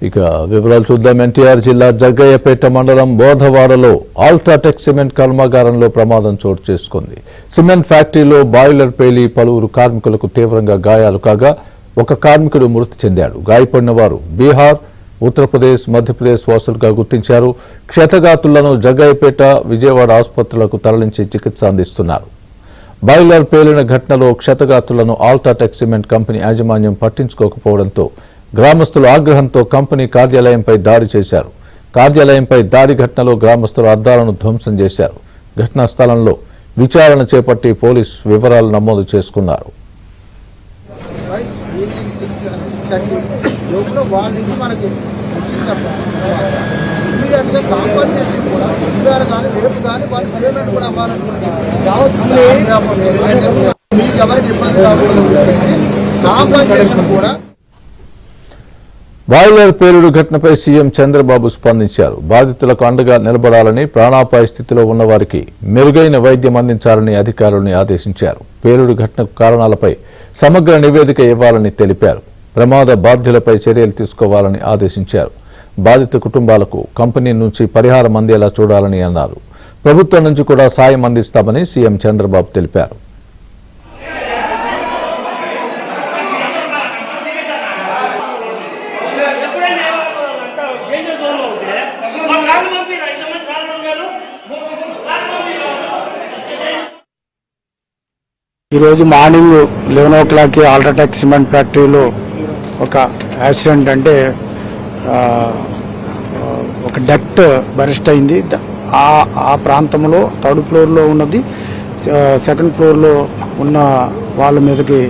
ఇక వివరాలు చూద్దాం. ఎన్టీఆర్ జిల్లా జగ్గయ్యపేట మండలం బోధవాడలో అల్ట్రాటెక్ సిమెంట్ కర్మాగారంలో ప్రమాదం చోటు చేసుకుంది. సిమెంట్ ఫ్యాక్టరీలో బాయిలర్ పేలి పలువురు కార్మికులకు తీవ్రంగా గాయాలు కాగా ఒక కార్మికుడు మృతి చెందాడు. గాయపడిన వారు బీహార్, ఉత్తరప్రదేశ్, మధ్యప్రదేశ్ వాసులుగా గుర్తించారు. క్షతగాతులను జగ్గయ్యపేట, విజయవాడ ఆసుపత్రులకు తరలించి చికిత్స అందిస్తున్నారు. బాయిలర్ పేలిన ఘటనలో క్షతగాతులను అల్ట్రాటెక్ సిమెంట్ కంపెనీ యాజమాన్యం పట్టించుకోకపోవడంతో గ్రామస్తులు ఆగ్రహంతో కంపెనీ కార్యాలయంపై దాడి చేశారు. కార్యాలయంపై దాడి ఘటనలో గ్రామస్తులు అద్దాలను ధ్వంసం చేశారు. ఘటనా స్థలంలో విచారణ చేపట్టి పోలీసు వివరాలు నమోదు చేసుకున్నారు. బాయిలర్ పేలుడు ఘటనపై సీఎం చంద్రబాబు స్పందించారు. బాధితులకు అండగా నిలబడాలని, ప్రాణాపాయ స్థితిలో ఉన్న వారికి మెరుగైన వైద్యం అందించాలని అధికారులను ఆదేశించారు. పేలుడు ఘటనకు కారణాలపై సమగ్ర నివేదిక ఇవ్వాలని తెలిపారు. ప్రమాద బాధ్యులపై చర్యలు తీసుకోవాలని ఆదేశించారు. బాధిత కుటుంబాలకు కంపెనీ నుంచి పరిహారం అందేలా చూడాలని అన్నారు. ప్రభుత్వం నుంచి కూడా సాయం అందిస్తామని సీఎం చంద్రబాబు తెలిపారు. ఈరోజు మార్నింగ్ 11 o'clockకి అల్ట్రాటెక్ సిమెంట్ ఫ్యాక్టరీలో ఒక యాక్సిడెంట్, అంటే ఒక డక్ట్ బరెస్ట్ అయింది. ఆ ప్రాంతంలో 3rd ఫ్లోర్లో ఉన్నది, 2nd ఫ్లోర్లో ఉన్న వాళ్ళ మీదకి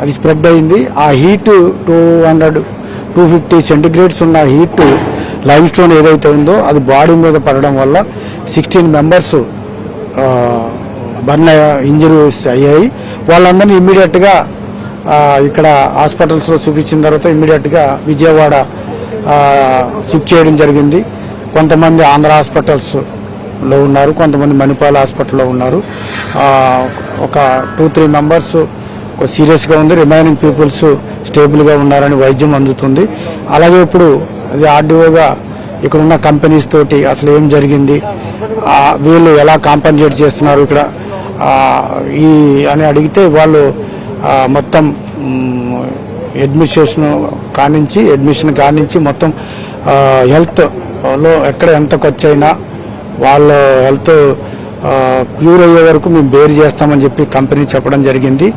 అది స్ప్రెడ్ అయింది. ఆ హీట్ 250 సెంటిగ్రేడ్స్ ఉన్న హీట్ లైమ్ స్టోన్ ఏదైతే ఉందో అది బాడీ మీద పడడం వల్ల 16 మెంబర్స్ బర్న్ ఇంజరీస్ అయ్యాయి. వాళ్ళందరినీ ఇమ్మీడియట్గా ఇక్కడ హాస్పిటల్స్లో చూపించిన తర్వాత ఇమ్మీడియట్గా విజయవాడ షిఫ్ట్ చేయడం జరిగింది. కొంతమంది ఆంధ్ర హాస్పిటల్స్లో ఉన్నారు, కొంతమంది మణిపాల్ హాస్పిటల్లో ఉన్నారు. ఒక 2-3 మెంబర్స్ సీరియస్గా ఉంది, రిమైనింగ్ పీపుల్స్ స్టేబుల్గా ఉన్నారని వైద్యం అందుతుంది. అలాగే ఇప్పుడు అది ఆర్డీఓగా ఇక్కడ ఉన్న కంపెనీస్ తోటి అసలు ఏం జరిగింది, వీళ్ళు ఎలా కాంపన్సేట్ చేస్తున్నారు ఇక్కడ అని అడిగితే వాళ్ళు మొత్తం అడ్మిషన్ కానించి మొత్తం హెల్త్లో ఎక్కడ ఎంత ఖర్చు అయినా వాళ్ళ హెల్త్ క్యూర్ అయ్యే వరకు మేము బేర్ చేస్తామని చెప్పి కంపెనీ చెప్పడం జరిగింది.